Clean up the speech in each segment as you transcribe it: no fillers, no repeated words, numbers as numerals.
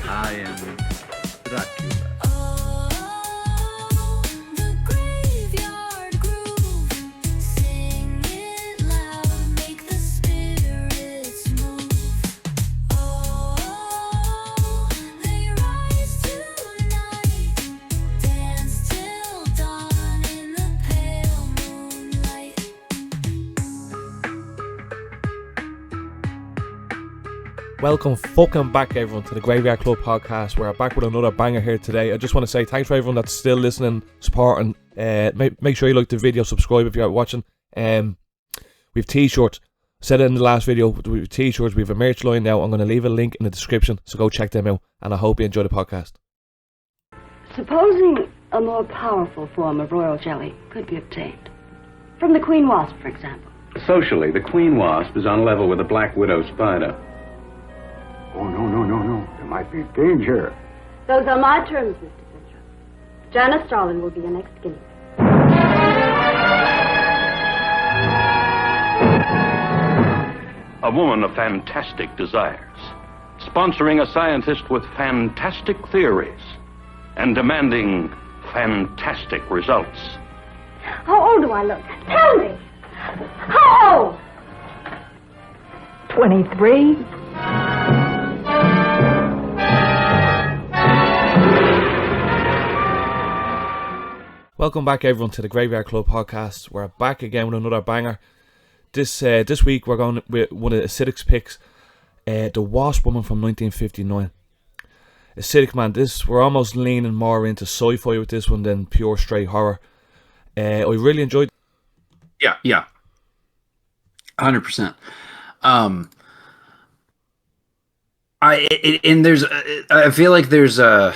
I am Dracula. Welcome fucking back, everyone, to the Graveyard Club podcast. We're back with another banger here today. I just want to say thanks for everyone that's still listening, supporting. Make sure you like the video, subscribe if you're watching. We've t-shirts. Said it in the last video. We've t-shirts. We have a merch line now. I'm going to leave a link in the description, so go check them out. And I hope you enjoy the podcast. Supposing a more powerful form of royal jelly could be obtained from the queen wasp, for example. Socially, the queen wasp is on level with the black widow spider. Oh, no. There might be danger. Those are my terms, Mr. Zintrop. Janice Starling will be your next guinea pig. A woman of fantastic desires, sponsoring a scientist with fantastic theories, and demanding fantastic results. How old do I look? Tell me! How old? 23. Welcome back, everyone, to the Graveyard Club podcast. We're back again with another banger. This week we're going with one of the Acidic's picks, The Wasp Woman from 1959. Acidic, man, we're almost leaning more into sci-fi with this one than pure straight horror. I really enjoyed. Yeah. 100%. I feel like there's a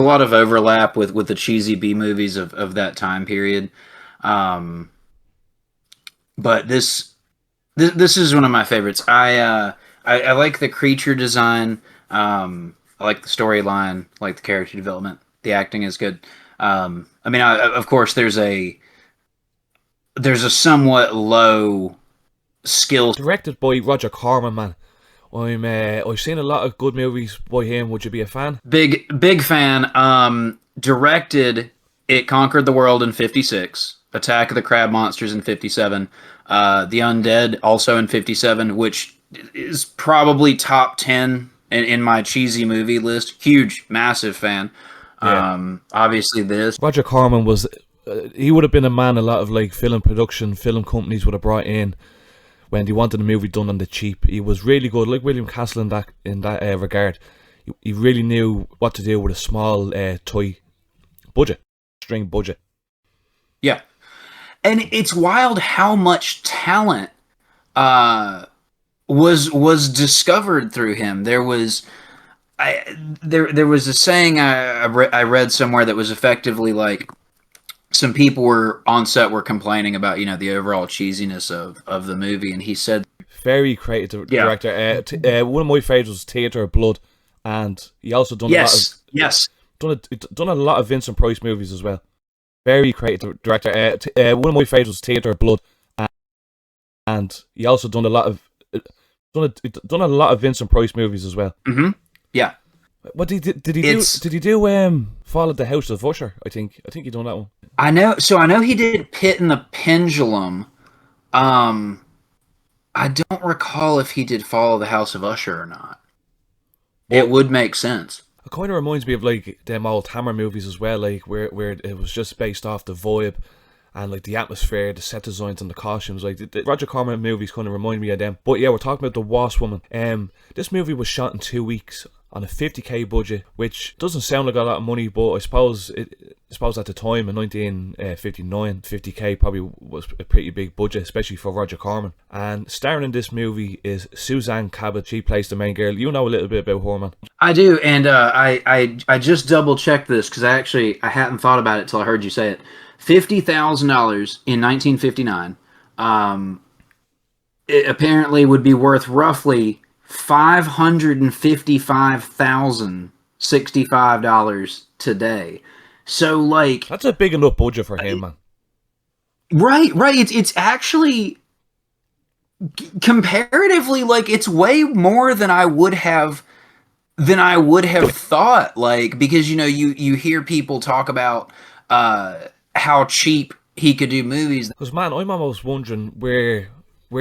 lot of overlap with the cheesy B movies of that time period. But this is one of my favorites. I like the creature design. I like the storyline. I like the character development. The acting is good. Of course, there's a somewhat low skill. Directed by Roger Corman, man. I've seen a lot of good movies by him. Would you be a fan? Big fan. Directed It Conquered the World in 56, Attack of the Crab Monsters in 57, The Undead also in 57, which is probably top 10 in my cheesy movie list. Huge, massive fan. Yeah. Obviously this. Roger Corman was, he would have been a man a lot of like film companies would have brought in when they wanted a movie done on the cheap. He was really good, like William Castle in that regard. He really knew what to do with a small toy string budget. Yeah, and it's wild how much talent was discovered through him. There was a saying I read somewhere that was effectively like, some people were on set were complaining about, the overall cheesiness of the movie, and he said, very creative director. One of my favorites was Theatre of Blood, and he also done done a lot of Vincent Price movies as well. Very creative director. One of my favorites was Theatre of Blood, and he also done a lot of Vincent Price movies as well. Mm-hmm. Yeah. What did he do? Fall of the House of Usher. I think he done that one. I know he did Pit and the Pendulum. I don't recall if he did Fall of the House of Usher or not. It would make sense. It kind of reminds me of like them old Hammer movies as well, like where it was just based off the vibe and like the atmosphere, the set designs and the costumes. Like the Roger Corman movies kind of remind me of them. But yeah, we're talking about The Wasp Woman. This movie was shot in 2 weeks on a 50k budget, which doesn't sound like a lot of money, but I suppose at the time in 1959, 50k probably was a pretty big budget, especially for Roger Corman. And starring in this movie is Suzanne Cabot. She plays the main girl. You know a little bit about her, man. I do, and I just double checked this because I hadn't thought about it till I heard you say it. $50,000 in 1959. It apparently would be worth roughly $555,065 today. So, like, that's a big enough budget for him, man. Right. It's actually comparatively, like, it's way more than I would have than I would have thought. Like, because you hear people talk about how cheap he could do movies. Because man, I'm almost wondering where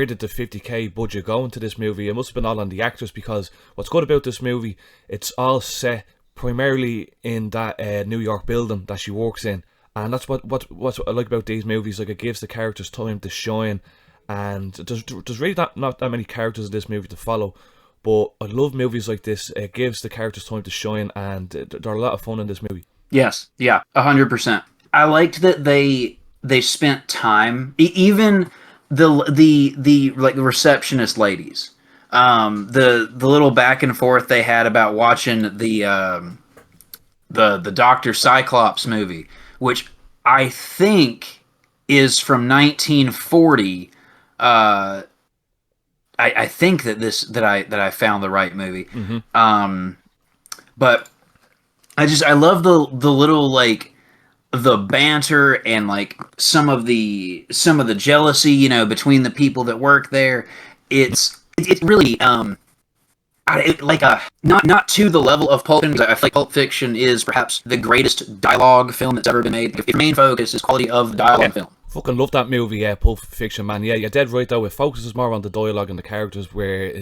did the 50k budget go into this movie? It must have been all on the actors, because what's good about this movie, it's all set primarily in that New York building that she works in, and that's what I like about these movies. Like, it gives the characters time to shine, and there's really not that many characters in this movie to follow. But I love movies like this. It gives the characters time to shine, and they're a lot of fun in this movie. Yes, yeah, 100%. I liked that they spent time, even the like the receptionist ladies, the little back and forth they had about watching the Doctor Cyclops movie, which I think is from 1940. I think that I found the right movie. But I love the little, like, the banter and, like, some of the jealousy, between the people that work there. It's really not to the level of Pulp Fiction, because I feel like Pulp Fiction is perhaps the greatest dialogue film that's ever been made. If the main focus is quality of the dialogue film. Fucking love that movie, Pulp Fiction, man. Yeah, you're dead right though. It focuses more on the dialogue and the characters, where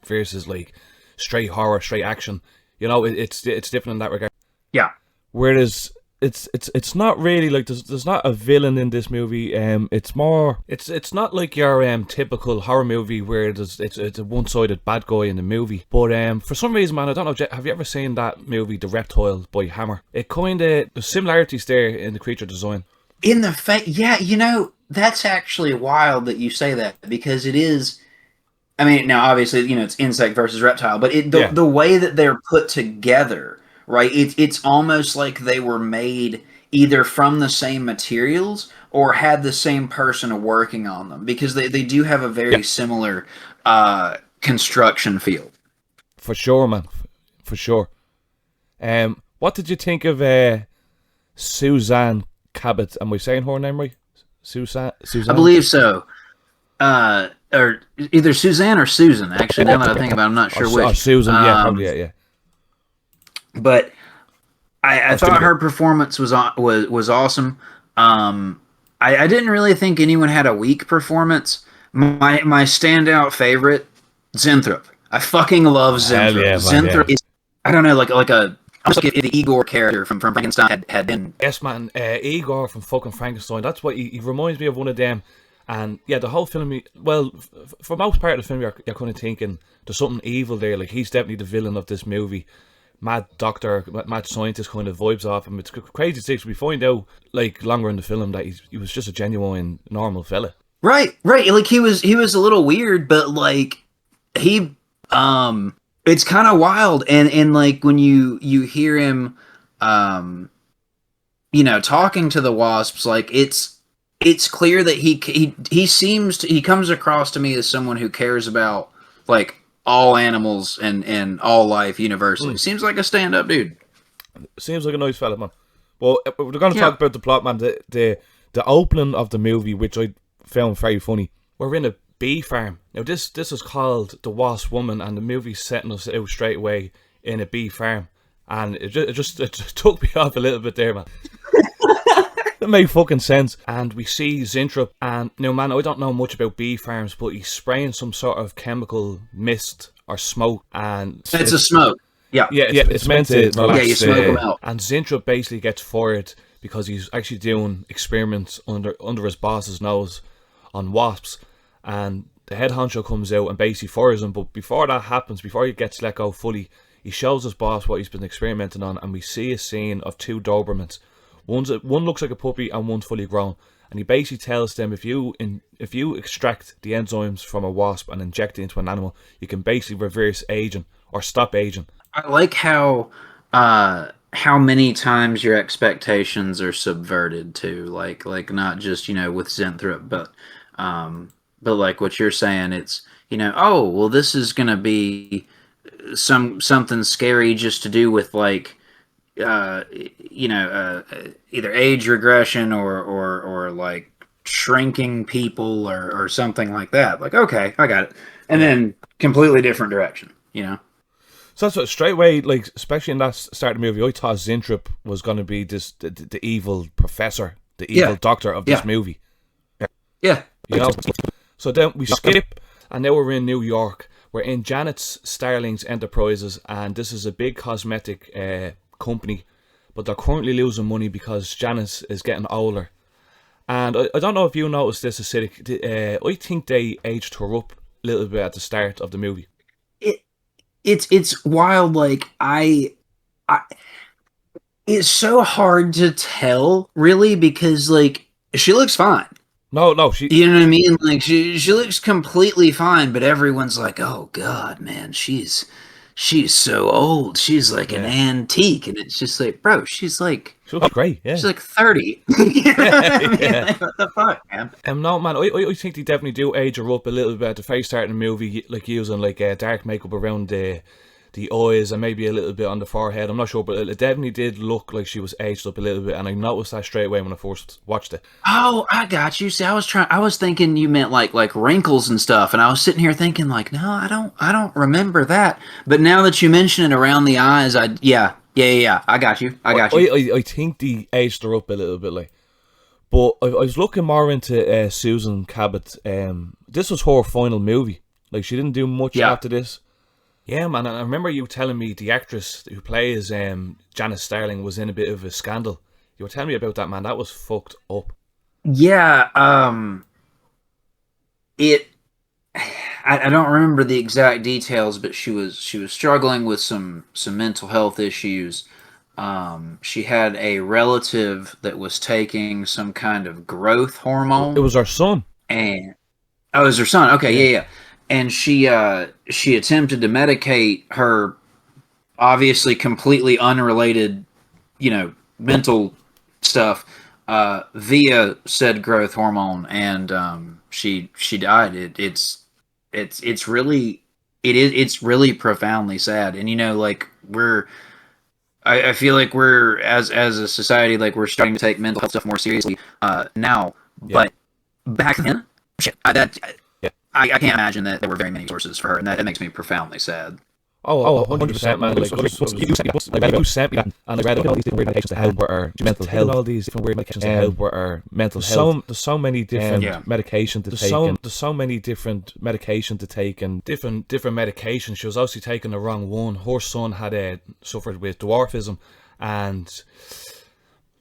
versus like straight horror, straight action. It's different in that regard. Yeah. Whereas it's not really like there's not a villain in this movie. It's more it's not like your typical horror movie where it's a one-sided bad guy in the movie. But for some reason, man, I don't know. Have you ever seen that movie, The Reptile by Hammer? It there's similarities there in the creature design. In the yeah, that's actually wild that you say that, because it is. I mean, now obviously, it's insect versus reptile, but the way that they're put together, right? It's almost like they were made either from the same materials or had the same person working on them, because they do have a very similar construction field. For sure, man. For sure. What did you think of Suzanne Cabot? Am I saying her name right? Suzanne? I believe so. Or either Suzanne or Susan, actually. Now that I think about it, I'm not sure which. Oh, Susan, yeah, probably, yeah. But I thought her performance was awesome. I didn't really think anyone had a weak performance. My standout favorite, Zintrop. I fucking love Zintrop. Yeah, Zintrop is, I don't know, like almost like if the Igor character from Frankenstein had been. Yes, man. Igor from fucking Frankenstein. That's what he reminds me of, one of them. And yeah, the whole film. Well, for most part of the film, you're kind of thinking there's something evil there. Like, he's definitely the villain of this movie. Mad doctor, mad scientist kind of vibes off him. It's crazy things. We find out like longer in the film that he was just a genuine normal fella. Right. Like, he was a little weird, but like he it's kind of wild, and like when you hear him talking to the wasps, like it's clear that he comes across to me as someone who cares about, like, all animals and all life universally. Seems like a stand-up dude. Seems like a nice fella, man. Well, we're going to talk about the plot, man. The opening of the movie, which I found very funny. We're in a bee farm. Now, this is called The Wasp Woman, and the movie's setting us out straight away in a bee farm. And it just took me off a little bit there, man. It made fucking sense. And we see Zintrop, and now, man, I don't know much about bee farms, but he's spraying some sort of chemical mist or smoke, and it's a smoke. Yeah, it's meant to relax. Yeah, you smoke them out. And Zintrop basically gets fired because he's actually doing experiments under his boss's nose on wasps, and the head honcho comes out and basically fires him. But before that happens, before he gets let go fully, he shows his boss what he's been experimenting on, and we see a scene of two Dobermans. One looks like a puppy and one's fully grown, and he basically tells them if you extract the enzymes from a wasp and inject it into an animal, you can basically reverse aging or stop aging. I like how many times your expectations are subverted too, like not just with Zintrop, but like what you're saying, it's oh well, this is gonna be something scary just to do with, like, either age regression or like shrinking people or something like that. Like, okay, I got it. And then completely different direction, So that's what straight away, like especially in that start of the movie, I thought Zintrop was going to be the evil professor, the evil doctor of this movie. Yeah. You know. So then we skip, and now we're in New York. We're in Janice Starling's Enterprises, and this is a big cosmetic company, but they're currently losing money because Janice is getting older. And I don't know if you noticed this, Acidic. I think they aged her up a little bit at the start of the movie. It's wild. Like I it's so hard to tell, really, because like she looks fine. No, she. You know what I mean? Like she looks completely fine, but everyone's like, "Oh God, man, she's so old. She's like an antique," and it's just like, bro, She looks great. Yeah, she's like 30. You know what I mean? Yeah. Like, what the fuck, man? No, man, I think they definitely do age her up a little bit at the face start of the movie, like using like dark makeup around the eyes and maybe a little bit on the forehead. I'm not sure, but it definitely did look like she was aged up a little bit, and I noticed that straight away when I first watched it. Oh, I got you. See, I was thinking you meant like wrinkles and stuff, and I was sitting here thinking like, no, I don't remember that. But now that you mention it around the eyes, yeah, I got you. I think they aged her up a little bit, like. But I was looking more into Susan Cabot. This was her final movie. Like, she didn't do much after this. Yeah, man, and I remember you telling me the actress who plays Janice Starling was in a bit of a scandal. You were telling me about that, man. That was fucked up. Yeah, I don't remember the exact details, but she was struggling with some mental health issues. She had a relative that was taking some kind of growth hormone. It was her son. And it was her son. Okay, yeah. And she attempted to medicate her obviously completely unrelated, mental stuff via said growth hormone, and she died. It's really profoundly sad, and like I feel like we're as a society, like we're starting to take mental health stuff more seriously now, but back then, shit, I can't imagine that there were very many sources for her, and that makes me profoundly sad. Oh, 100%, man. Like, you sent me that, and I read all these different weird medications to help with our mental health. All these different weird medications to help with our mental health. There's so many different medication to take. There's so many different medication to take, and different medications. She was obviously taking the wrong one. Her son had suffered with dwarfism, and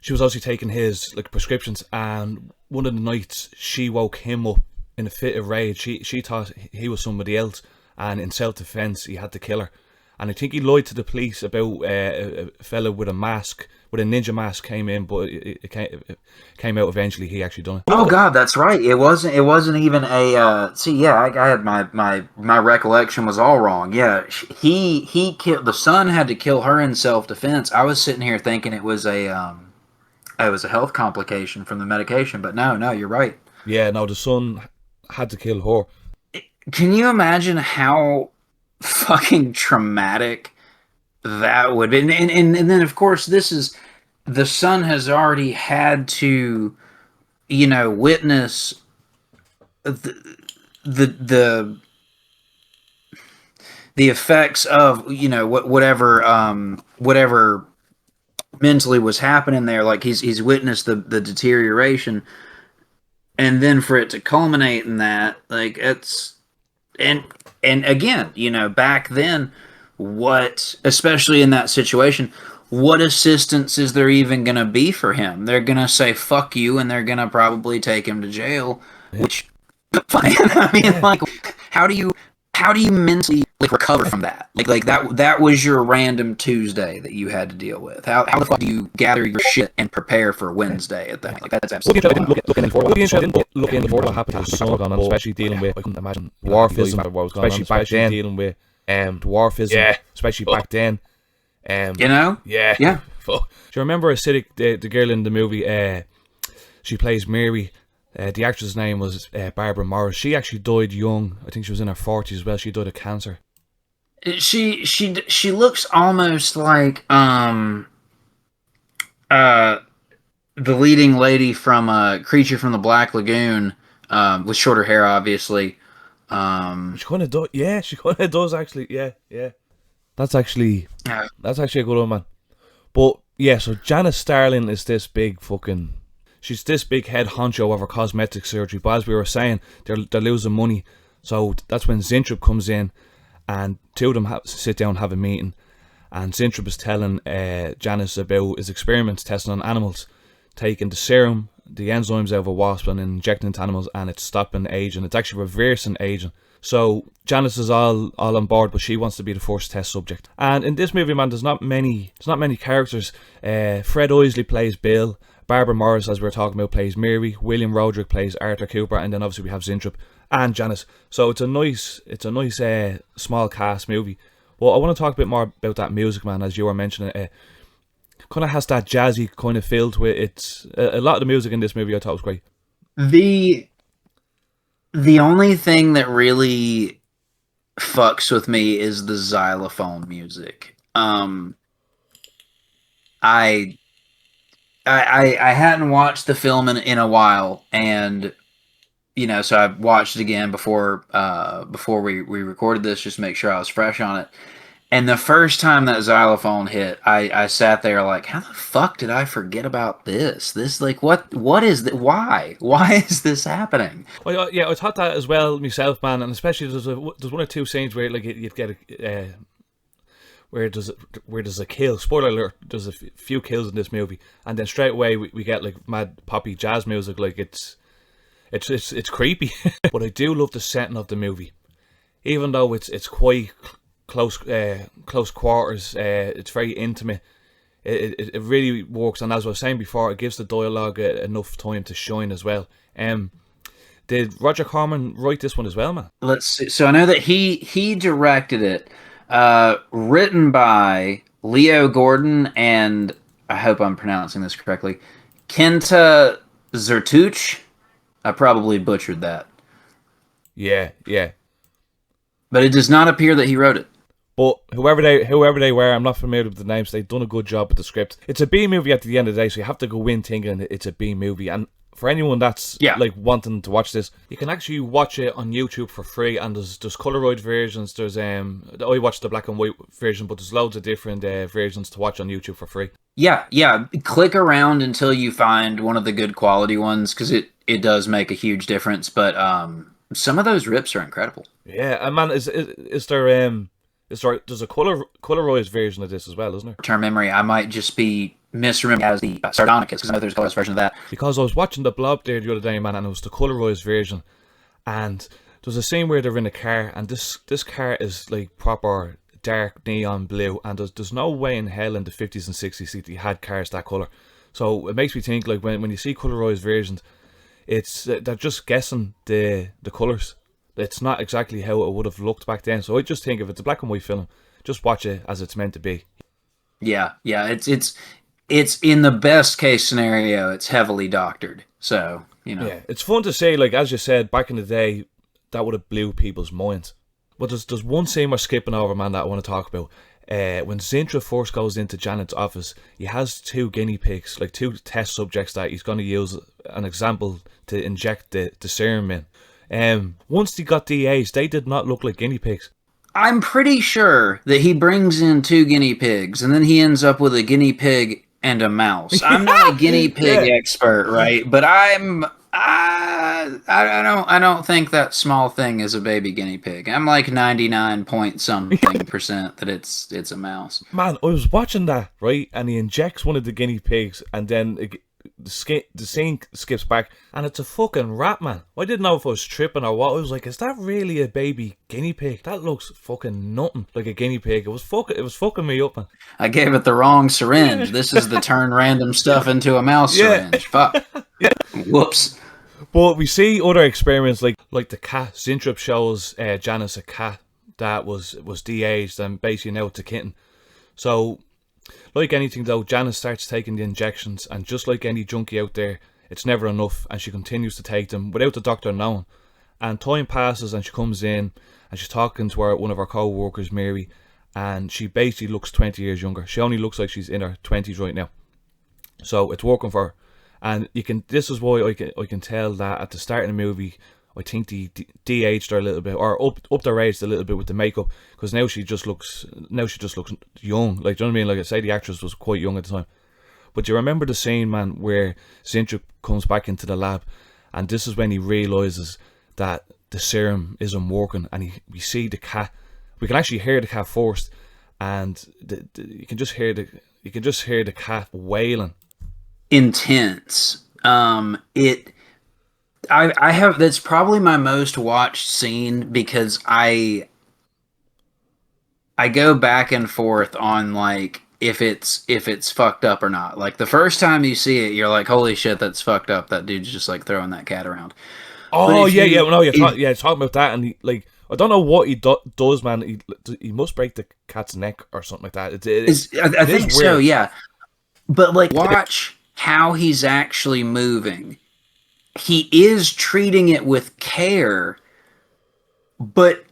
she was obviously taking his prescriptions. And one of the nights, she woke him up in a fit of rage. She thought he was somebody else, and in self-defense he had to kill her. And I think he lied to the police about a fella with a mask, with a ninja mask, came in, but it came out eventually he actually done it. Oh God, that's right. It wasn't even a I had my recollection was all wrong. Yeah, he killed, the son had to kill her in self-defense. I was sitting here thinking it was a health complication from the medication, but no, you're right. Yeah, no, the son had to kill her. Can you imagine how fucking traumatic that would be? And then of course the son has already had to, witness the effects of whatever mentally was happening there. Like he's witnessed the deterioration, and then for it to culminate in that, like it's. And again, back then, especially in that situation, what assistance is there even going to be for him? They're going to say, fuck you, and they're going to probably take him to jail, which, I mean, like, how do you mentally recover from that? Like that was your random Tuesday that you had to deal with. How the fuck do you gather your shit and prepare for Wednesday at that? Like that's absolutely looking for what happened to his son, especially dealing with, I couldn't imagine, dwarfism, especially back then, dealing with dwarfism, especially back then. Yeah. Fuck. Do you remember Acidic, the girl in the movie? She plays Mary. The actress' name was Barbara Morris. She actually died young. I think she was in her 40s as well. She died of cancer. She looks almost like the leading lady from Creature from the Black Lagoon, with shorter hair, obviously. She kind of does. Yeah, she kind of does actually. Yeah. That's actually Yeah. a good one, man. But yeah, so Janice Starling is this big fucking. She's this big head honcho of her cosmetic surgery. But as we were saying, they're losing money. So that's when Zintrop comes in, and two of them sit down and have a meeting. And Zintrop is telling Janice about his experiments testing on animals, taking the serum, the enzymes out of a wasp, and injecting into animals, and it's stopping aging. It's actually reversing aging. So Janice is all on board, but she wants to be the first test subject. And in this movie, man, there's not many characters. Fred Oisley plays Bill. Barbara Morris, as we were talking about, plays Mary. William Roderick plays Arthur Cooper, and then obviously we have Zintrop and Janice. So it's a nice small cast movie. Well, I want to talk a bit more about that music, man, as you were mentioning. It kind of has that jazzy kind of feel to it. It's a lot of the music in this movie I thought was great. The only thing that really fucks with me is the xylophone music. I hadn't watched the film in a while, and so I watched it again before we recorded this, just to make sure I was fresh on it. And the first time that xylophone hit, I sat there like, how the fuck did I forget about this? This, like, what is that? Why is this happening? Well, yeah, I thought that as well myself, man. And especially there's one or two scenes where like you get where there's a kill. Spoiler alert: there's a few kills in this movie, and then straight away we get like mad poppy jazz music. Like it's creepy. But I do love the setting of the movie, even though it's quite close quarters. It's very intimate. It really works, and as I was saying before, it gives the dialogue enough time to shine as well. Did Roger Corman write this one as well, man? Let's see. So I know that he directed it. Written by Leo Gordon and, I hope I'm pronouncing this correctly, Kenta Zertuch. I probably butchered that. Yeah. But it does not appear that he wrote it. But whoever they were, I'm not familiar with the names. They've done a good job with the script. It's a B movie at the end of the day, so you have to go in thinking it's a B movie. And for anyone that's like wanting to watch this, you can actually watch it on YouTube for free. And there's colorized versions. There's I watched the black and white version, but there's loads of different versions to watch on YouTube for free. Yeah. Click around until you find one of the good quality ones, because it does make a huge difference. But some of those rips are incredible. Yeah, and man, there's a colorized version of this as well, isn't there? Term memory, I might just be misremembering as the Sardonicus, because I know there's a colorized version of that. Because I was watching The Blob there the other day, man, and it was the colorized version, and there's a scene where they're in a car, and this car is like proper dark neon blue, and there's no way in hell in the 50s and 60s that you had cars that colour. So it makes me think, like, when you see colorized versions, it's they're just guessing the colours. It's not exactly how it would have looked back then. So I just think if it's a black and white film, just watch it as it's meant to be. Yeah. It's in the best case scenario, it's heavily doctored. So, Yeah, it's fun to say, like, as you said, back in the day, that would have blew people's minds. But there's one scene we're skipping over, man, that I want to talk about. When Zintrop first goes into Janet's office, he has two guinea pigs, like two test subjects that he's going to use an example to inject the serum in. Once he got DAs, they did not look like guinea pigs. I'm pretty sure that he brings in two guinea pigs, and then he ends up with a guinea pig and a mouse. I'm not a guinea pig expert, right? But I don't think that small thing is a baby guinea pig. I'm like 99% that it's a mouse. Man, I was watching that, right, and he injects one of the guinea pigs, and then the scene skips back, and it's a fucking rat, man. I didn't know if I was tripping or what. I was like, is that really a baby guinea pig? That looks fucking nothing like a guinea pig. It was fucking me up, man. I gave it the wrong syringe. This is the turn random stuff into a mouse syringe. Fuck. Whoops. But we see other experiments like the cat. Zintrop shows Janice a cat that was de-aged and basically now it's a kitten. So, like anything though, Janice starts taking the injections, and just like any junkie out there, it's never enough, and she continues to take them without the doctor knowing. And time passes, and she comes in, and she's talking to one of her co-workers, Mary, and she basically looks 20 years younger. She only looks like she's in her 20s right now. So it's working for her. And this is why I can tell that at the start of the movie, I think they de-aged her a little bit, or up their age a little bit with the makeup, because now she just looks young. Like, do you know what I mean? Like I say, the actress was quite young at the time. But do you remember the scene, man, where Zintrop comes back into the lab, and this is when he realizes that the serum isn't working, and we see the cat. We can actually hear the cat first, and you can just hear the cat wailing. Intense. I have, that's probably my most watched scene, because I go back and forth on like if it's fucked up or not. Like the first time you see it, you're like, holy shit, that's fucked up. That dude's just like throwing that cat around. Oh yeah, talking about that, and like, I don't know what he does, man. He must break the cat's neck or something like that. I think so, yeah. But like, watch how he's actually moving. He is treating it with care, but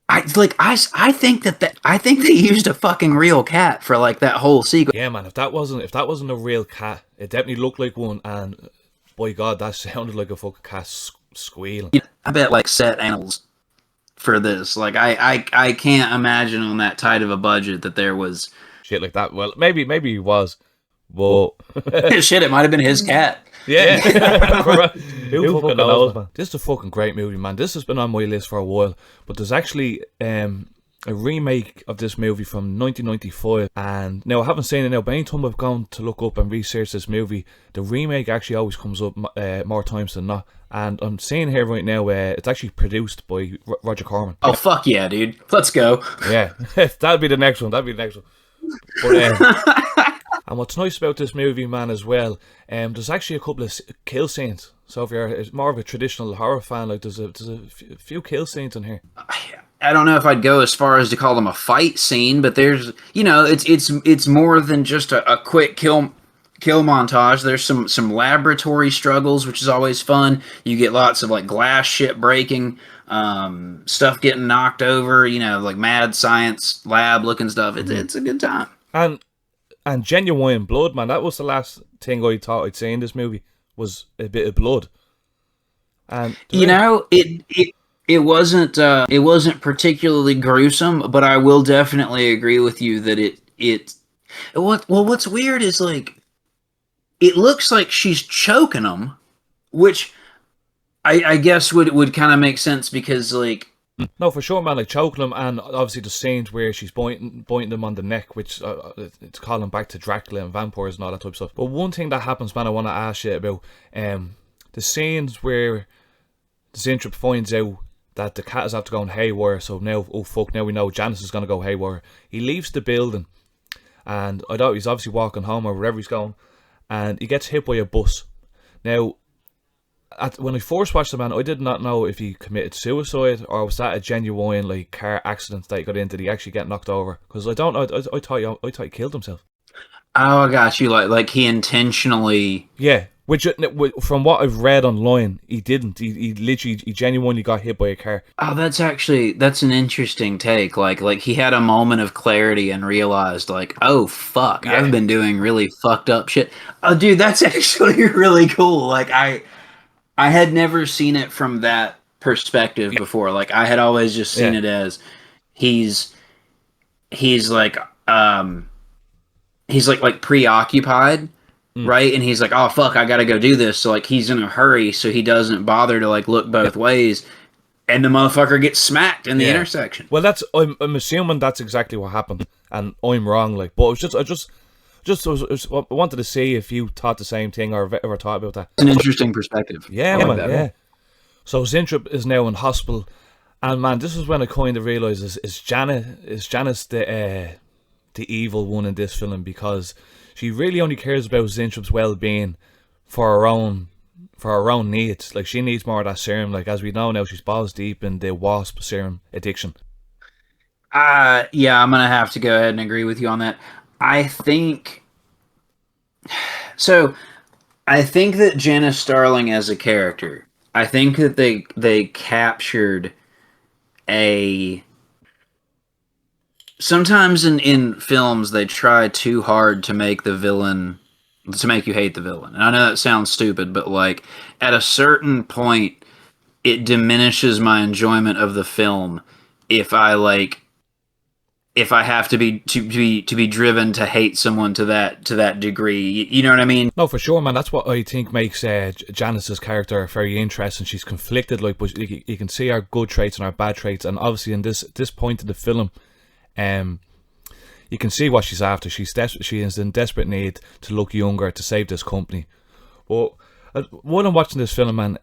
I think I think they used a fucking real cat for like that whole sequence. Yeah, man. If that wasn't a real cat, it definitely looked like one. And by God, that sounded like a fucking cat squealing. I bet like set animals for this. Like I can't imagine on that tight of a budget that there was shit like that. Well, maybe he was, but shit, it might have been his cat. Yeah. Who fucking knows, man? This is a fucking great movie, man. This has been on my list for a while, but there's actually a remake of this movie from 1995, and now I haven't seen it now, but anytime I've gone to look up and research this movie, the remake actually always comes up more times than not. And I'm seeing here right now, it's actually produced by Roger Corman. Oh, fuck yeah, dude. Let's go. Yeah, that'll be the next one. But, and what's nice about this movie, man, as well, there's actually a couple of kill scenes. So if you're more of a traditional horror fan, like there's a few kill scenes in here. I don't know if I'd go as far as to call them a fight scene, but there's, it's more than just a quick kill montage. There's some laboratory struggles, which is always fun. You get lots of like glass shit breaking, stuff getting knocked over, like mad science lab looking stuff. It's a good time. And genuine blood, man. That was the last thing I thought I'd see in this movie, was a bit of blood. And it wasn't particularly gruesome, but I will definitely agree with you that what's weird is like it looks like she's choking him, which I guess would kind of make sense, because like, no, for sure, man. Like choking him, and obviously the scenes where she's biting him on the neck, which it's calling back to Dracula and vampires and all that type of stuff. But one thing that happens, man, I want to ask you about the scenes where Zintrop finds out that the cat is after going haywire. So now, oh fuck, now we know Janice is gonna go haywire. He leaves the building, and I thought he's obviously walking home or wherever he's going, and he gets hit by a bus. Now, when I first watched the man, I did not know if he committed suicide or was that a genuine like car accident that he got into. Did he actually get knocked over? Because I don't know. I thought he killed himself. Oh, I got you. Like he intentionally. Yeah, which from what I've read online, he didn't. He genuinely got hit by a car. Oh, that's an interesting take. Like he had a moment of clarity and realized like, oh fuck, yeah, I've been doing really fucked up shit. Oh, dude, that's actually really cool. Like I had never seen it from that perspective before. Like I had always just seen it as he's like preoccupied, right? And he's like, oh fuck, I gotta go do this. So like he's in a hurry, so he doesn't bother to like look both ways, and the motherfucker gets smacked in the intersection. Well, I'm assuming that's exactly what happened, and I'm wrong. Like, but I wanted to see if you thought the same thing or ever thought about that. It's an interesting perspective. Yeah, man, yeah. So Zintrop is now in hospital, and man, this is when I kind of realised is Janice the evil one in this film, because she really only cares about Zintrop's well-being for her own needs. Like she needs more of that serum. Like as we know now, she's balls deep in the wasp serum addiction. Yeah, I'm gonna have to go ahead and agree with you on that. I think that Janice Starling as a character, I think that they captured sometimes in films they try too hard to make you hate the villain. And I know that sounds stupid, but like at a certain point it diminishes my enjoyment of the film if if I have to be driven to hate someone to that degree. You know what I mean? No, for sure, man. That's what I think makes Janice's character very interesting. She's conflicted, like, but you can see our good traits and our bad traits, and obviously in this point of the film, you can see what she's after. She is in desperate need to look younger to save this company. But when I'm watching this film, man,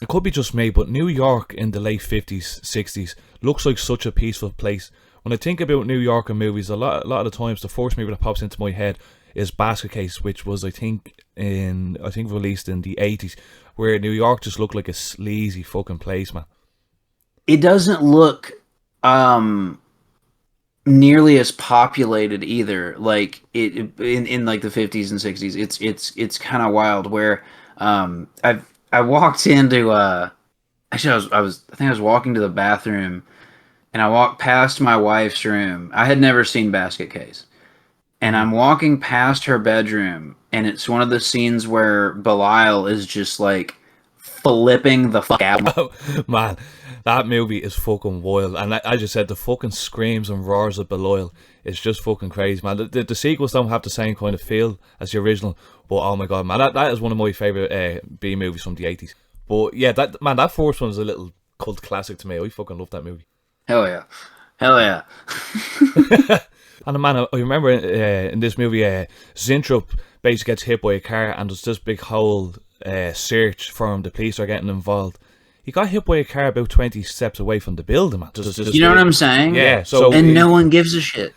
it could be just me, but New York in the late 50s, 60s looks like such a peaceful place. When I think about New York and movies, a lot of the times the first movie that pops into my head is Basket Case, which was I think released in the 80s, where New York just looked like a sleazy fucking place, man. It doesn't look nearly as populated either. Like in like the 50s and 60s, it's kind of wild. Where I walked into actually I think I was walking to the bathroom, and I walked past my wife's room. I had never seen Basket Case. And I'm walking past her bedroom, and it's one of the scenes where Belial is just like flipping the fuck out. Oh, man, that movie is fucking wild. And I just said, the fucking screams and roars of Belial is just fucking crazy, man. The sequels don't have the same kind of feel as the original, but oh my god, man, that is one of my favourite B movies from the 80s. But yeah, that first one is a little cult classic to me. I fucking love that movie. Hell yeah. Hell yeah. And man, I remember in this movie, Zintrop basically gets hit by a car, and there's this big whole search for him. The police are getting involved. He got hit by a car about 20 steps away from the building, man. You know what I'm saying? Yeah. So and no one gives a shit.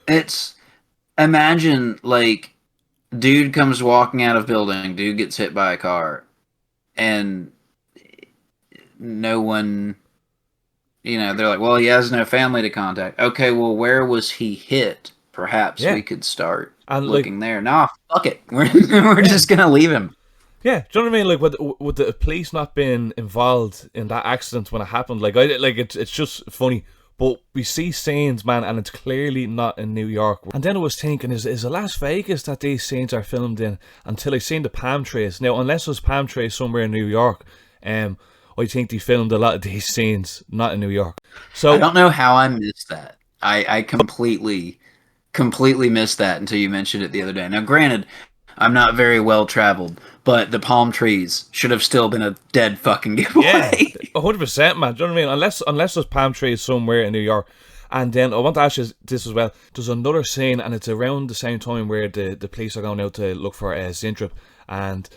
It's, imagine, like, dude comes walking out of building, dude gets hit by a car, and no one... You know, they're like, well, he has no family to contact. Okay, well, where was he hit? Perhaps we could start looking there. Nah, fuck it. We're just going to leave him. Yeah, do you know what I mean? Like, with the police not being involved in that accident when it happened, it's just funny. But we see scenes, man, and it's clearly not in New York. And then I was thinking, is it Las Vegas that these scenes are filmed in? Until I seen the palm trees. Now, unless there's palm trees somewhere in New York, I think they filmed a lot of these scenes not in New York. So I don't know how I missed that. I completely missed that until you mentioned it the other day. Now, granted, I'm not very well traveled, but the palm trees should have still been a dead fucking giveaway. Yeah, 100%, man. Do you know what I mean? Unless there's palm trees somewhere in New York. And then I want to ask you this as well. There's another scene, and it's around the same time where the police are going out to look for Zintrop, and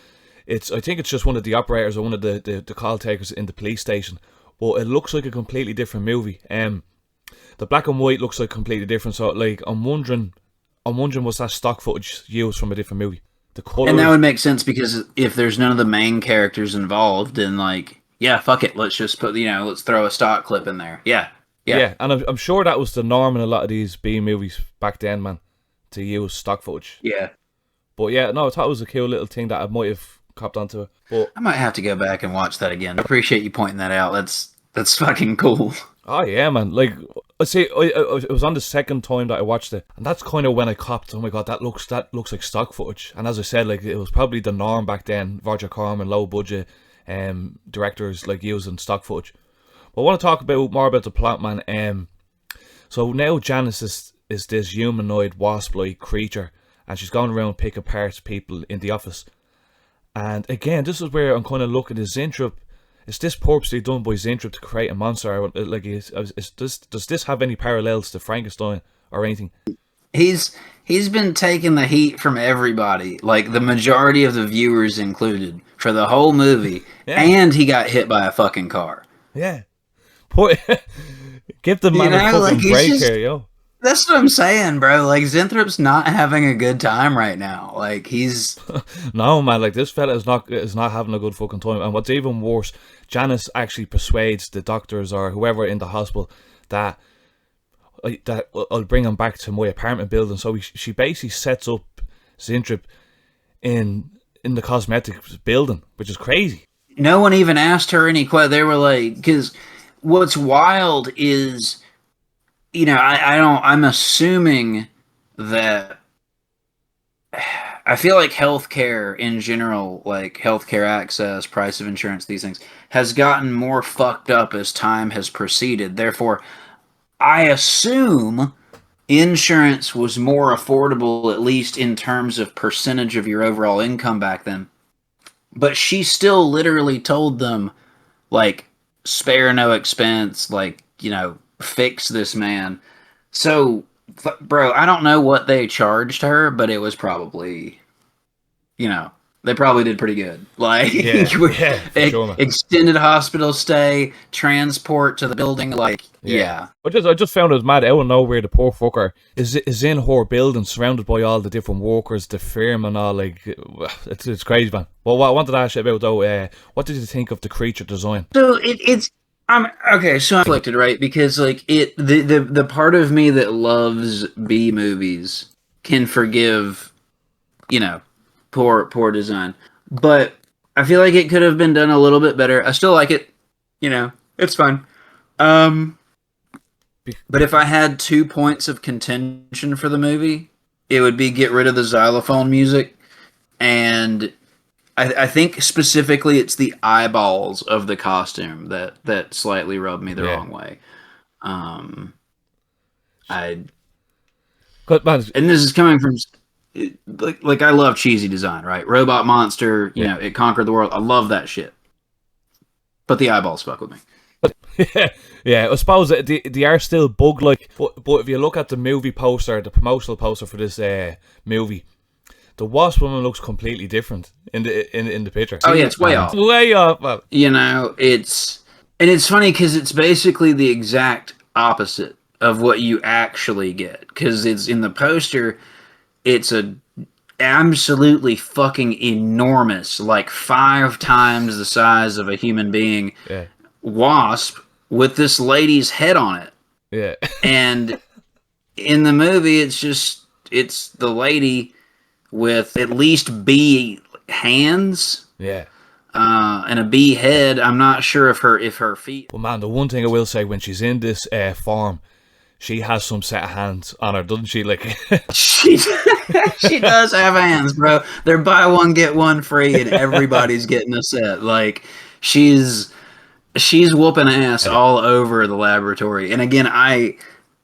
I think it's just one of the operators or one of the call takers in the police station. But it looks like a completely different movie. The black and white looks like completely different. So like I'm wondering was that stock footage used from a different movie? The color. And that would make sense, because if there's none of the main characters involved, then like, yeah, fuck it. Let's just let's throw a stock clip in there. Yeah. And I'm sure that was the norm in a lot of these B movies back then, man, to use stock footage. Yeah. But yeah, no, I thought it was a cool little thing that I might have copped onto it. But I might have to go back and watch that again. I appreciate you pointing that out. That's fucking cool. Oh yeah, man. Like, I say, it was on the second time that I watched it, and that's kind of when I copped, oh my god, that looks like stock footage. And as I said, like, it was probably the norm back then. Roger Corman, low budget directors like using stock footage. But I want to talk more about the plot, man. So now Janice is this humanoid wasp-like creature, and she's going around picking apart people in the office. And again, this is where I'm kind of looking at Zintrop. Is this purposely done by Zintrop to create a monster? Like, does this have any parallels to Frankenstein or anything? He's been taking the heat from everybody, like the majority of the viewers included, for the whole movie. Yeah. And he got hit by a fucking car. Yeah. Give the man a fucking break here, yo. That's what I'm saying, bro. Like, Zintrop's not having a good time right now. Like, he's... No, man. Like, this fella is not having a good fucking time. And what's even worse, Janice actually persuades the doctors or whoever in the hospital that I'll bring him back to my apartment building. So she basically sets up Zintrop in the cosmetics building, which is crazy. No one even asked her any questions. They were like... Because what's wild is... I'm assuming that I feel like healthcare in general, like healthcare access, price of insurance, these things has gotten more fucked up as time has proceeded. Therefore, I assume insurance was more affordable, at least in terms of percentage of your overall income back then. But she still literally told them, like, spare no expense, like, fix this man. So, bro, I don't know what they charged her, but it was probably, they probably did pretty good. Like, Yeah, for sure, man. extended hospital stay, transport to the building, like, yeah. I just found it mad out of nowhere. The poor fucker is in her building, surrounded by all the different workers, the firm and all. Like, it's crazy, man. Well, what I wanted to ask you about though, what did you think of the creature design? So I'm okay. So I'm conflicted, right? Because like the part of me that loves B movies can forgive, poor design, but I feel like it could have been done a little bit better. I still like it, it's fun. But if I had 2 points of contention for the movie, it would be get rid of the xylophone music, and I think specifically it's the eyeballs of the costume that slightly rubbed me the wrong way. But man, And this is coming from like I love cheesy design, right? Robot monster, it conquered the world. I love that shit. But the eyeballs fuck with me. yeah, I suppose they are still bug like, but if you look at the movie poster, the promotional poster for this movie, the Wasp Woman looks completely different in the picture. Oh yeah, it's way off. Way off, man. It's funny because it's basically the exact opposite of what you actually get. Because it's in the poster, it's a absolutely fucking enormous, like 5 times the size of a human being, wasp with this lady's head on it. Yeah. And in the movie, it's the lady with at least bee hands. Yeah. And a bee head. I'm not sure if her feet. Well, man, the one thing I will say, when she's in this farm, she has some set of hands on her, doesn't she? Like, she does have hands, bro. They're buy one get one free, and everybody's getting a set. Like, she's whooping ass all over the laboratory. And again,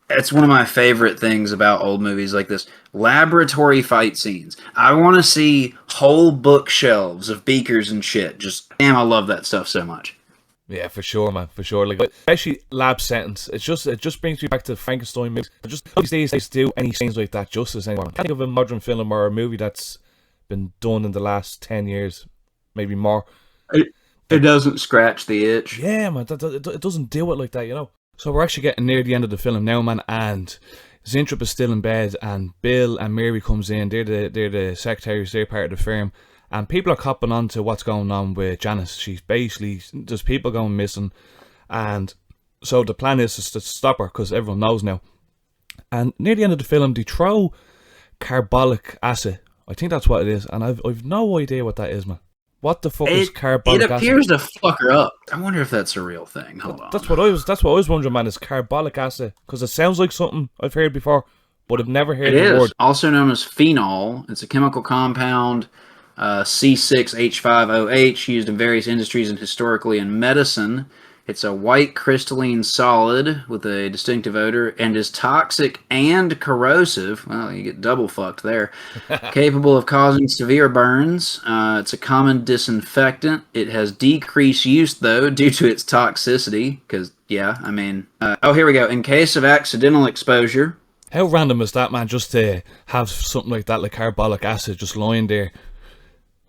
it's one of my favorite things about old movies like this. Laboratory fight scenes. I want to see whole bookshelves of beakers and shit. Just, damn, I love that stuff so much. yeah, for sure, man, for sure. Like, especially lab settings. It just brings me back to Frankenstein movies. Just these days do any scenes like that justice anymore. I can't think of a modern film or a movie that's been done in the last 10 years, maybe more. It doesn't scratch the itch. Yeah, man, it doesn't do it like that, So we're actually getting near the end of the film now, man, and Zintrop is still in bed, and Bill and Mary comes in. They're the secretaries, they're part of the firm, and people are copping on to what's going on with Janice. She's basically, there's people going missing, and so the plan is to stop her, because everyone knows now. And near the end of the film, they throw carbolic acid. I think that's what it is, and I've no idea what that is, man. What the fuck is carbolic acid? It appears to fuck her up. I wonder if that's a real thing. Hold on. That's what I was wondering, man. Is carbolic acid, because it sounds like something I've heard before, but I've never heard the word. Also known as phenol. It's a chemical compound, C6H5OH, used in various industries and historically in medicine. It's a white crystalline solid with a distinctive odor and is toxic and corrosive. Well, you get double fucked there. Capable of causing severe burns. It's a common disinfectant. It has decreased use, though, due to its toxicity. Because, here we go. In case of accidental exposure. How random is that, man, just to have something like that, like carbolic acid, just lying there?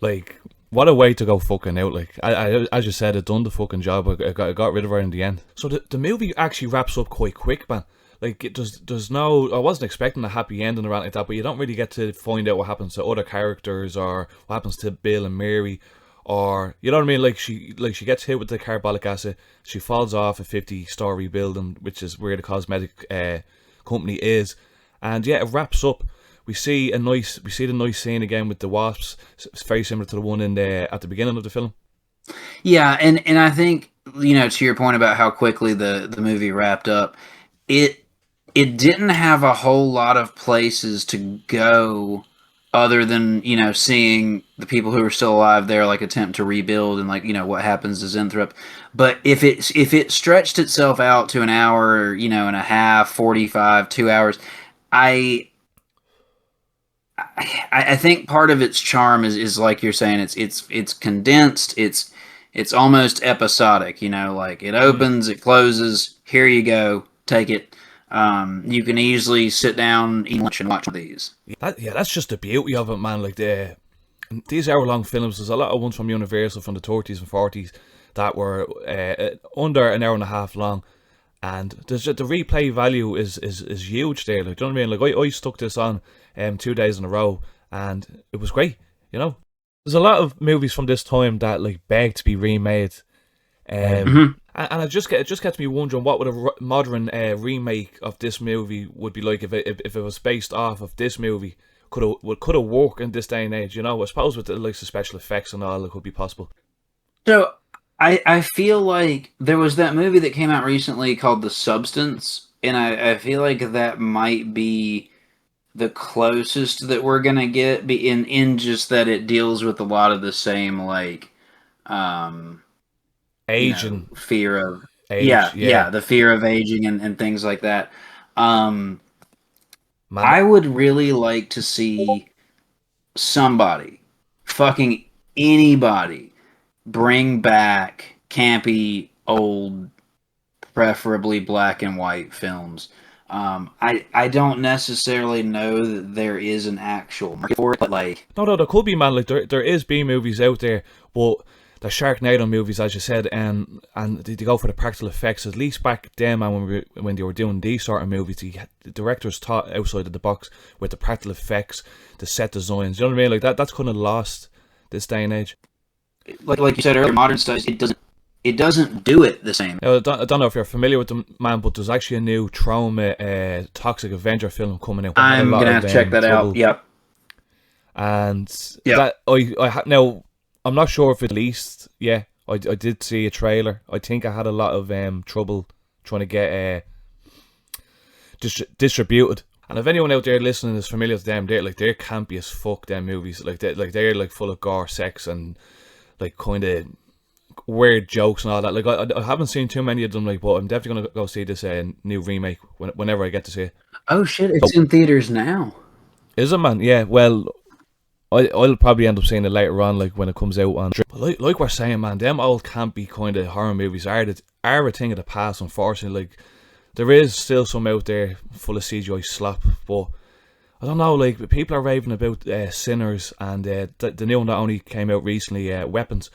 Like, what a way to go fucking out. Like, I as you said, it done the fucking job. I got rid of her in the end. So the movie actually wraps up quite quick, man. Like, there's no, I wasn't expecting a happy ending or anything like that, but you don't really get to find out what happens to other characters, or what happens to Bill and Mary, or, you know what I mean? Like, she gets hit with the carbolic acid, she falls off a 50-story building, which is where the cosmetic company is, and yeah, it wraps up. We see the nice scene again with the wasps. It's very similar to the one at the beginning of the film. Yeah, and I think, to your point about how quickly the movie wrapped up, it didn't have a whole lot of places to go other than seeing the people who are still alive there like attempt to rebuild and what happens to Zintrop. But if it stretched itself out to an hour, and a half, 45, 2 hours, I think part of its charm is like you're saying, it's condensed, it's almost episodic, like it opens, it closes, here you go, take it. You can easily sit down, eat lunch, and watch these. That's just the beauty of it, man. Like these hour-long films, there's a lot of ones from Universal from the 30s and 40s that were under an hour and a half long, and the replay value is huge there. Like, do you know what I mean? Like I stuck this on 2 days in a row, and it was great. There's a lot of movies from this time that like beg to be remade. And it just gets me wondering what would a modern remake of this movie would be like if it was based off of this movie. Could it work in this day and age? I suppose with the likes of special effects and all, it could be possible. So I feel like there was that movie that came out recently called The Substance, and I feel like that might be the closest that we're gonna get, in just that it deals with a lot of the same Aging, fear of age, the fear of aging and things like that. Man. I would really like to see somebody, fucking anybody, bring back campy old, preferably black and white films. I don't necessarily know that there is an actual market for it, but no, there could be, man. Like there is B movies out there, but the Sharknado movies, as you said, and they go for the practical effects. At least back then, man, when they were doing these sort of movies, the directors thought outside of the box with the practical effects, the set designs. You know what I mean? Like that's kind of lost this day and age. Like you said earlier, modern stuff, it doesn't do it the same. I don't know if you're familiar with them, man, but there's actually a new Trauma Toxic Avenger film coming out. I'm gonna have to check that out. Yep. And that now. I'm not sure if it released. Yeah, I did see a trailer. I think I had a lot of trouble trying to get distributed. And if anyone out there listening is familiar with them, they're campy as fuck. Them movies, they're like full of gore, sex, and like kind of weird jokes and all that. Like I haven't seen too many of them. Like, but I'm definitely gonna go see this new remake whenever I get to see it. Oh shit! It's in theaters now. Is it, man? Yeah. Well, I'll probably end up seeing it later on, like when it comes out on. But like we're saying, man, them old campy kind of horror movies are a thing of the past. Unfortunately, like there is still some out there full of CGI slop, but I don't know. Like people are raving about Sinners and the new one that only came out recently, Weapons.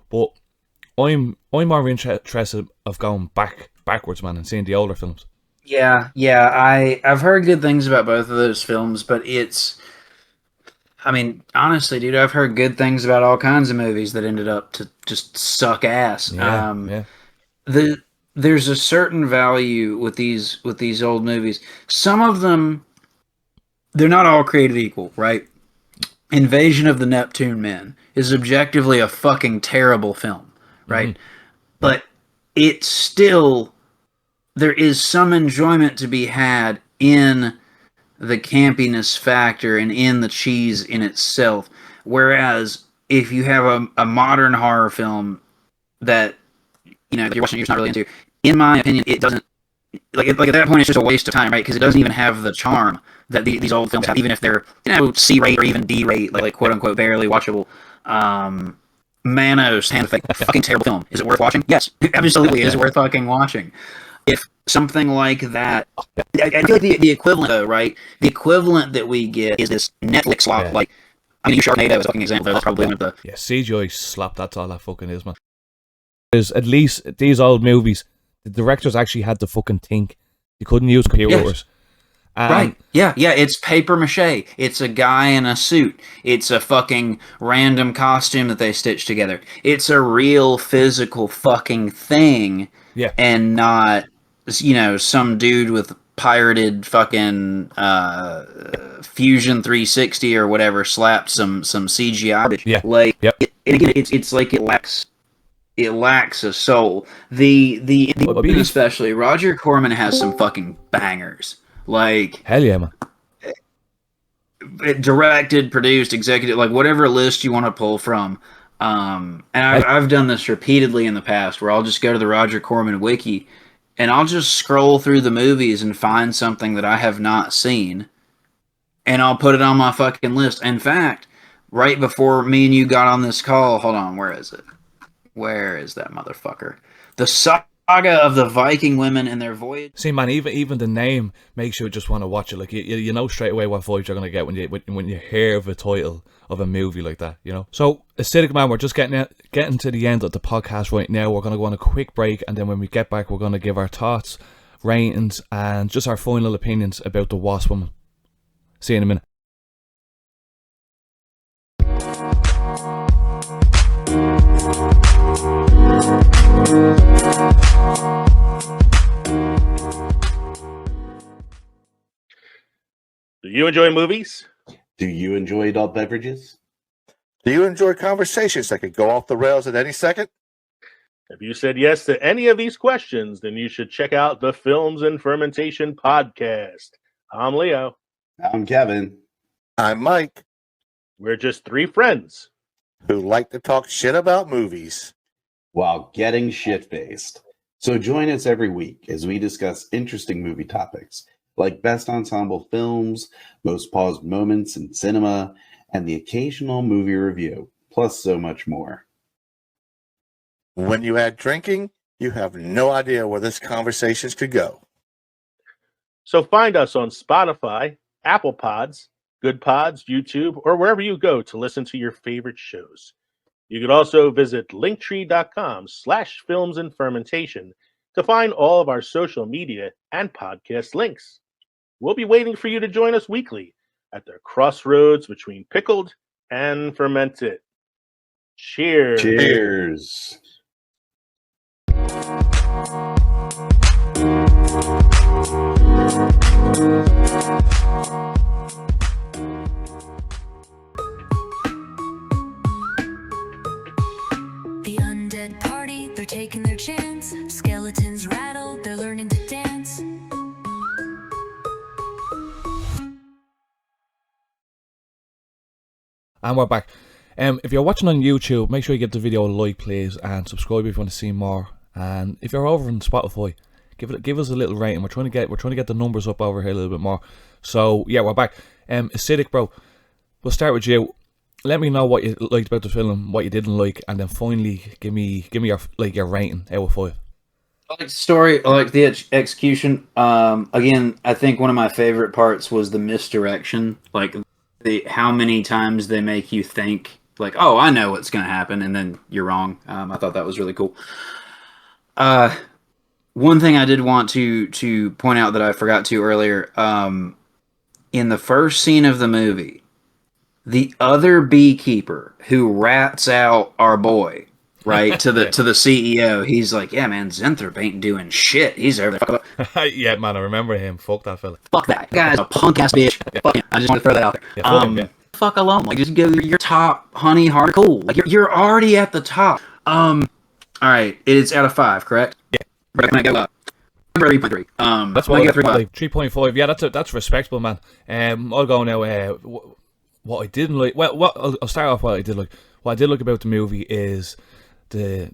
But I'm more interested of going backwards, man, and seeing the older films. Yeah, I've heard good things about both of those films, but I mean, honestly, dude, I've heard good things about all kinds of movies that ended up to just suck ass. Yeah. There's a certain value with these old movies. Some of them, they're not all created equal, right? Invasion of the Neptune Men is objectively a fucking terrible film, right? Mm-hmm. But it's still, there is some enjoyment to be had in the campiness factor and in the cheese in itself. Whereas if you have a modern horror film that if you're watching, you're not really into, in my opinion, it doesn't like at that point it's just a waste of time, right? Because it doesn't even have the charm that these old films have, even if they're C rate or even D rate, like quote unquote barely watchable. Manos, Hand of Fate, a fucking terrible film. Is it worth watching? Yes, absolutely, it is worth fucking watching. If something like that, I feel like the equivalent, though, right? The equivalent that we get is this Netflix slop. Like, I mean, Sharknado is a fucking example. That's probably one of the CGI slap. That's all that fucking is, man. There's at least these old movies. The directors actually had to fucking think. You couldn't use computers. Right. Yeah. It's paper mache. It's a guy in a suit. It's a fucking random costume that they stitch together. It's a real physical fucking thing. Yeah. And not, some dude with pirated fucking Fusion 360 or whatever slapped some CGI. Yeah. Like, again, it's like it lacks a soul. The especially Roger Corman has some fucking bangers. Like, hell yeah, man. directed, produced, executive, like whatever list you want to pull from. And I've done this repeatedly in the past, where I'll just go to the Roger Corman wiki, and I'll just scroll through the movies and find something that I have not seen, and I'll put it on my fucking list. In fact, right before me and you got on this call, hold on, where is it? Where is that motherfucker? The Saga of the Viking Women and Their Voyage. See, man, even the name makes you just want to watch it. Like you know straight away what vibes you're gonna get when you hear of a title of a movie like that, you know. So, Acidic Man, we're just getting to the end of the podcast right now. We're gonna go on a quick break, and then when we get back, we're gonna give our thoughts, ratings, and just our final opinions about The Wasp Woman. See you in a minute. Do you enjoy movies? Do you enjoy adult beverages? Do you enjoy conversations that could go off the rails at any second? If you said yes to any of these questions, then you should check out the Films and Fermentation podcast. I'm Leo. I'm Kevin. I'm Mike, We're just three friends. who like to talk shit about movies. While getting shit-faced. So join us every week as we discuss interesting movie topics like best ensemble films, most paused moments in cinema, and the occasional movie review, plus so much more. When you add drinking, you have no idea where this conversations could go. So find us on Spotify, Apple Pods, Good Pods, YouTube, or wherever you go to listen to your favorite shows. You could also visit linktree.com/films and fermentation to find all of our social media and podcast links. We'll be waiting for you to join us weekly at the crossroads between pickled and fermented. Cheers. Cheers. The undead party, they're taking their chance. Skeletons rattle, they're learning to dance. And we're back. If you're watching on YouTube, make sure you give the video a like, please, and subscribe if you want to see more. And if you're over on Spotify, give us a little rating. We're trying to get the numbers up over here a little bit more. So yeah, we're back. Acidic, bro, we'll start with you. Let me know what you liked about the film, what you didn't like, and then finally give me your rating out of 5. I like the story. I like the execution. Again, I think one of my favorite parts was the misdirection. Like how many times they make you think, like, oh, I know what's going to happen, and then you're wrong. I thought that was really cool. One thing I did want to point out that I forgot to earlier. In the first scene of the movie, the other beekeeper who rats out our boy, right, to the CEO, he's like, yeah, man, Zintrop ain't doing shit. He's over there. Yeah, man, I remember him. Fuck that fella. Fuck that guy's a punk ass bitch. Fuck him. I just want to throw that out there. Yeah, fuck alone. Like, just go your top honey hard cool. Like, you're already at the top. All right, it's out of 5, correct? Yeah. We're gonna go up. 3.3. That's what I get. 3.5. Yeah, that's respectable, man. I'll go now. What I didn't like. Well, I'll start off what I did like. What I did like about the movie is the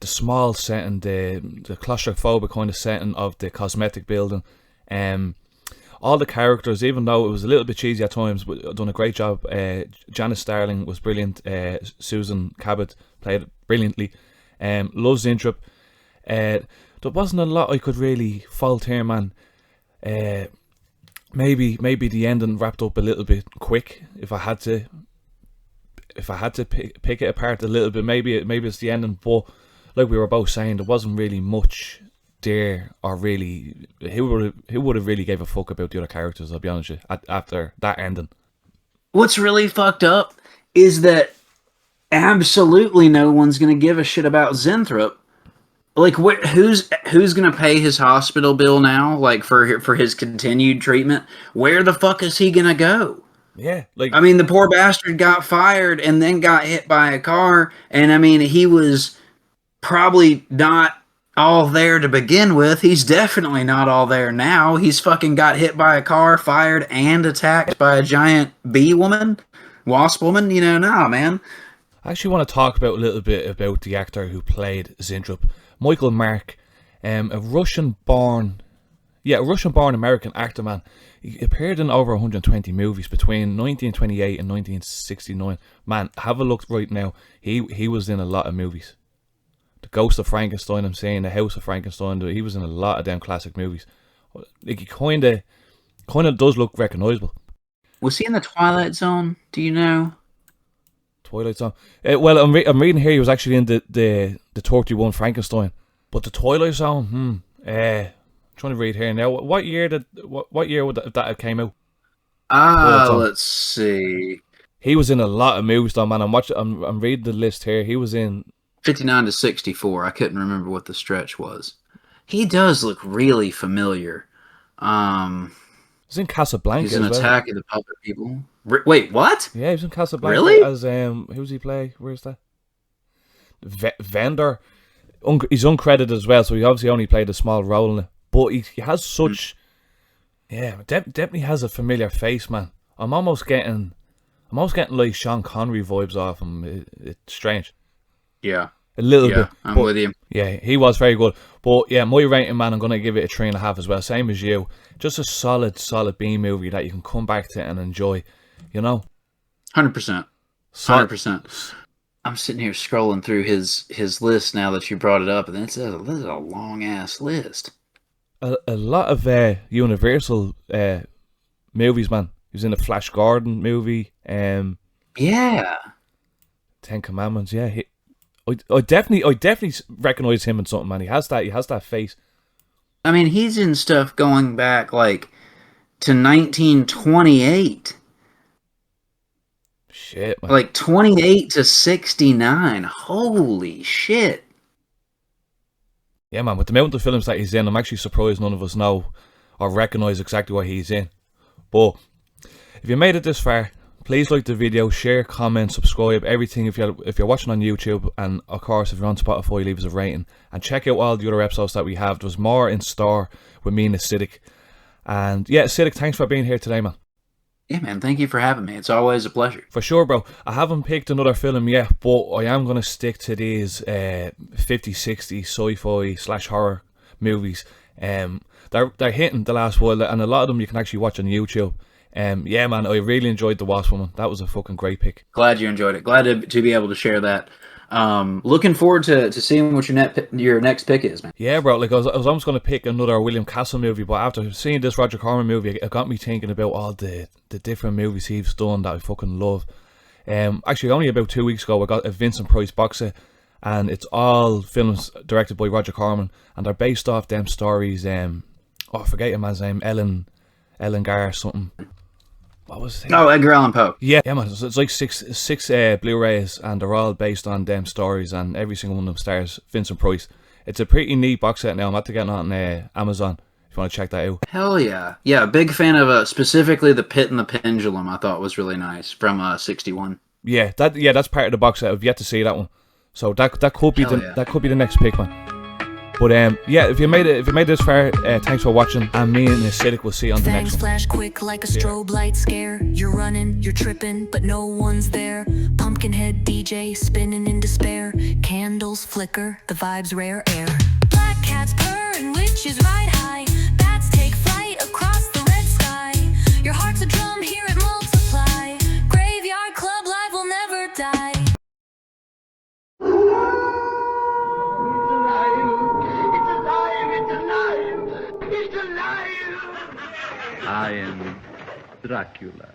small setting, the claustrophobic kind of setting of the cosmetic building. All the characters, even though it was a little bit cheesy at times, done a great job. Janice Starling was brilliant. Susan Cabot played it brilliantly. Love Zintrop. There wasn't a lot I could really fault here, man. Maybe the ending wrapped up a little bit quick. If I had to pick it apart a little bit, maybe it's the ending. But like we were both saying, there wasn't really much there, or really who would have really gave a fuck about the other characters. I'll be honest with you, after that ending. What's really fucked up is that absolutely no one's gonna give a shit about Zintrop. Like, who's gonna pay his hospital bill now? Like, for his continued treatment, where the fuck is he gonna go? Yeah, like, I mean, the poor bastard got fired and then got hit by a car, and I mean, he was probably not all there to begin with. He's definitely not all there now. He's fucking got hit by a car, fired, and attacked by a giant bee woman, wasp woman. Nah, man. I actually want to talk about a little bit about the actor who played Zintrop, Michael Mark, a Russian-born American actor, man. He appeared in over 120 movies between 1928 and 1969. Man, have a look right now. He was in a lot of movies. The Ghost of Frankenstein, I'm saying, The House of Frankenstein. He was in a lot of them classic movies. Like, he kind of does look recognisable. Was he in the Twilight Zone? Do you know? Twilight Zone. Well, I'm reading here he was actually in the 31 Frankenstein, but the Twilight Zone. Trying to read here now. What year would that came out? Let's see. He was in a lot of movies, though, man. I'm reading the list here. He was in 59 to 64. I couldn't remember what the stretch was. He does look really familiar. He's in Casablanca. He's in as well. Attack of the Puppet People. Wait, what? Yeah, he was in Casablanca. Really? As who's he play? Where's that? Vendor. He's uncredited as well, so he obviously only played a small role in it. But he has such, definitely has a familiar face, man. I'm almost getting like Sean Connery vibes off him. It's strange. Yeah, a little bit. I'm with you. Yeah, he was very good. But yeah, my rating, man, I'm gonna give it a 3.5 as well. Same as you. Just a solid B movie that you can come back to and enjoy. 100%. 100%. I'm sitting here scrolling through his list now that you brought it up, and this is a long ass list. A lot of Universal movies, man. He was in the Flash Gordon movie. Yeah. 10 Commandments. Yeah, I definitely recognize him in something, man. He has that face. I mean, he's in stuff going back like to 1928. Shit, man. Like 28 to 69. Holy shit. Yeah, man, with the amount of films that he's in, I'm actually surprised none of us know or recognise exactly what he's in. But if you made it this far, please like the video, share, comment, subscribe, everything if you're watching on YouTube, and of course if you're on Spotify, leave us a rating. And check out all the other episodes that we have. There's more in store with me and Acidic. And yeah, Acidic, thanks for being here today, man. Yeah, man, thank you for having me. It's always a pleasure. For sure, bro. I haven't picked another film yet, but I am going to stick to these 50, 60 sci-fi / horror movies. They're hitting the last while, and a lot of them you can actually watch on YouTube. Yeah, man, I really enjoyed The Wasp Woman. That was a fucking great pick. Glad you enjoyed it. Glad to be able to share that. Looking forward to seeing what your next pick is, man. Yeah, bro. Like I was almost going to pick another William Castle movie, but after seeing this Roger Corman movie, it got me thinking about all the different movies he's done that I fucking love. Actually, only about 2 weeks ago, I got a Vincent Price box set, and it's all films directed by Roger Corman, and they're based off them stories. I forget your man's name, Ellen Gar something. What was it? Oh, Edgar Allan Poe. Yeah, man. It's like six Blu-rays, and they're all based on them stories, and every single one of them stars Vincent Price. It's a pretty neat box set now. I'm about to get it on Amazon if you want to check that out. Hell yeah. Yeah, big fan of specifically The Pit and the Pendulum. I thought was really nice from 61. Yeah, that's part of the box set. I've yet to see that one. So that could be that could be the next pick, man. But yeah, if you made it this far, thanks for watching, and me and Acidic will see you on the next one. Flash quick like a strobe light scare. You're running, you're tripping, but no one's there. Pumpkinhead DJ spinning in despair. Candles flicker, the vibe's rare air. Black cats purr and witches ride high. Bats take flight across the red sky. Your heart's a drum, hear it multiply. Graveyard club live will never die. I am Dracula.